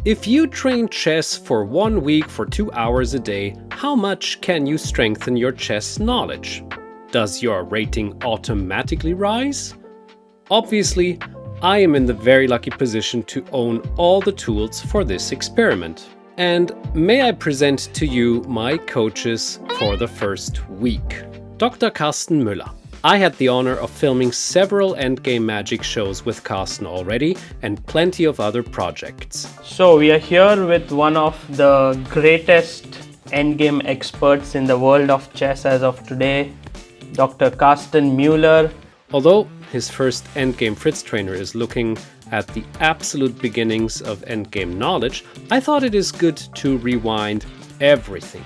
If you train chess for 1 week for 2 hours a day, how much can you strengthen your chess knowledge? Does your rating automatically rise? Obviously, I am in the very lucky position to own all the tools for this experiment. And may I present to you my coaches for the first week. Dr. Karsten Mueller. I had the honor of filming several Endgame Magic shows with Karsten already and plenty of other projects. So we are here with one of the greatest endgame experts in the world of chess as of today, Dr. Karsten Mueller. Although his first endgame Fritztrainer is looking at the absolute beginnings of endgame knowledge, I thought it is good to rewind everything.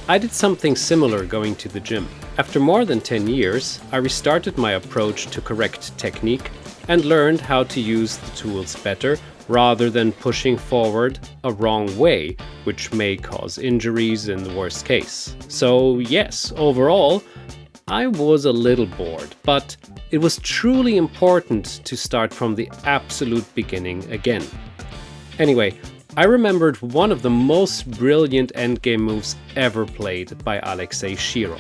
I did something similar going to the gym. After more than 10 years, I restarted my approach to correct technique and learned how to use the tools better rather than pushing forward a wrong way, which may cause injuries in the worst case. So yes, overall, I was a little bored, but it was truly important to start from the absolute beginning again. Anyway, I remembered one of the most brilliant endgame moves ever played by Alexei Shirov.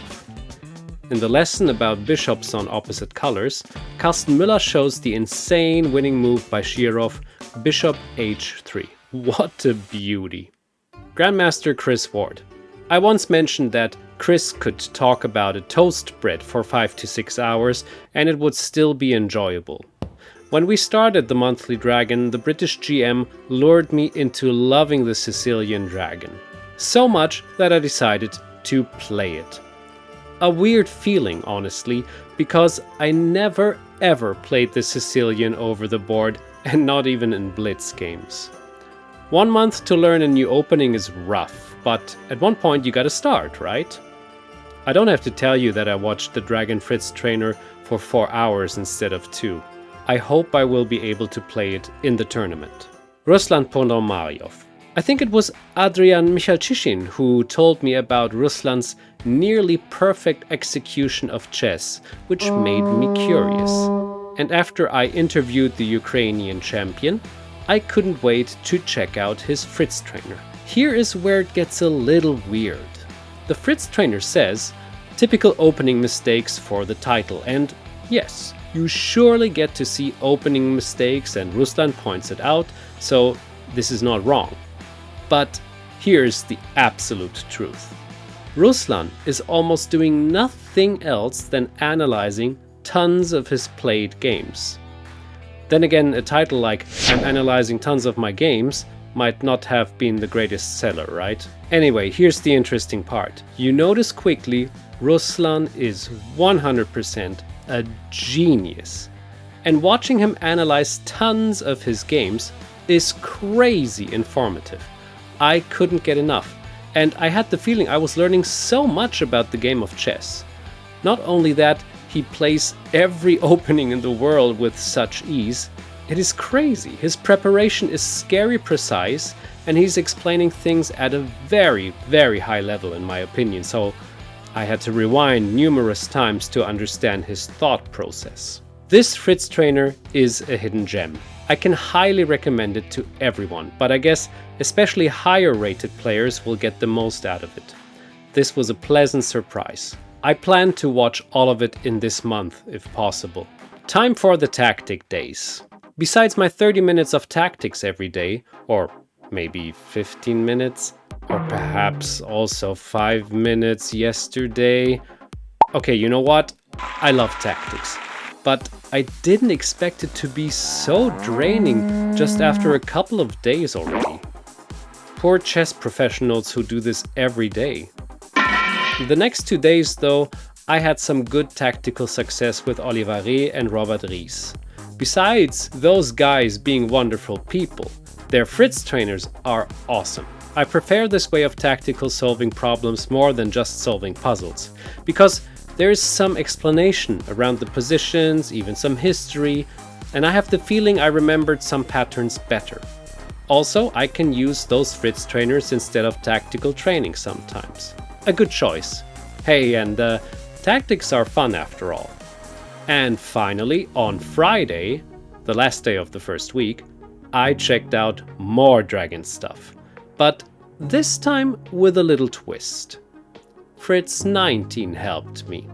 In the lesson about bishops on opposite colors, Karsten Mueller shows the insane winning move by Shirov, bishop h3. What a beauty! Grandmaster Chris Ward. I once mentioned that Chris could talk about a toast bread for 5 to 6 hours and it would still be enjoyable. When we started the monthly Dragon, the British GM lured me into loving the Sicilian Dragon. So much that I decided to play it. A weird feeling, honestly, because I never ever played the Sicilian over the board and not even in blitz games. 1 month to learn a new opening is rough, but at one point you gotta start, right? I don't have to tell you that I watched the Dragon Fritztrainer for 4 hours instead of 2. I hope I will be able to play it in the tournament. Ruslan Ponomariov. I think it was Adrian Michalchichin who told me about Ruslan's nearly perfect execution of chess, which made me curious. And after I interviewed the Ukrainian champion, I couldn't wait to check out his Fritztrainer. Here is where it gets a little weird. The Fritztrainer says, typical opening mistakes for the title, and yes, you surely get to see opening mistakes and Ruslan points it out, so this is not wrong. But here's the absolute truth. Ruslan is almost doing nothing else than analyzing tons of his played games. Then again, a title like I'm analyzing tons of my games might not have been the greatest seller, right? Anyway, here's the interesting part. You notice quickly Ruslan is 100% a genius. And watching him analyze tons of his games is crazy informative. I couldn't get enough, and I had the feeling I was learning so much about the game of chess. Not only that, he plays every opening in the world with such ease. It is crazy. His preparation is scary precise, and he's explaining things at a very, very high level in my opinion, so I had to rewind numerous times to understand his thought process. This Fritztrainer is a hidden gem. I can highly recommend it to everyone, but I guess especially higher rated players will get the most out of it. This was a pleasant surprise. I plan to watch all of it in this month if possible. Time for the tactic days. Besides my 30 minutes of tactics every day, or maybe 15 minutes, or perhaps also 5 minutes yesterday. Okay, you know what? I love tactics. But I didn't expect it to be so draining just after a couple of days already. Poor chess professionals who do this every day. The next 2 days though, I had some good tactical success with Oliver Reeh and Robert Rees. Besides those guys being wonderful people, their Fritztrainers are awesome. I prefer this way of tactical solving problems more than just solving puzzles, because there is some explanation around the positions, even some history, and I have the feeling I remembered some patterns better. Also, I can use those Fritztrainers instead of tactical training sometimes. A good choice. Hey, and tactics are fun after all. And finally, on Friday, the last day of the first week, I checked out more dragon stuff. But this time with a little twist. Fritz 19 helped me.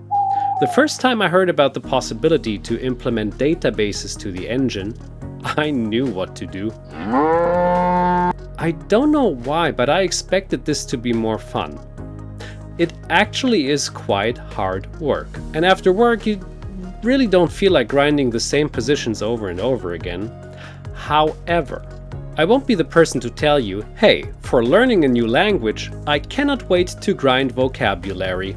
The first time I heard about the possibility to implement databases to the engine, I knew what to do. I don't know why, but I expected this to be more fun. It actually is quite hard work, and after work you really don't feel like grinding the same positions over and over again. However, I won't be the person to tell you, hey, for learning a new language, I cannot wait to grind vocabulary.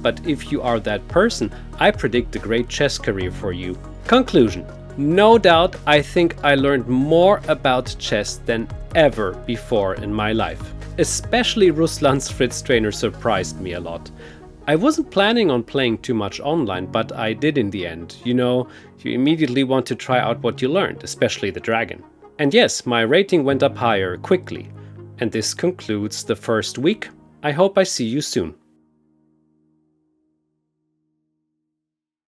But if you are that person, I predict a great chess career for you. Conclusion. No doubt, I think I learned more about chess than ever before in my life. Especially Ruslan's Fritztrainer surprised me a lot. I wasn't planning on playing too much online, but I did in the end. You know, you immediately want to try out what you learned, especially the dragon. And yes, my rating went up higher quickly. And this concludes the first week. I hope I see you soon.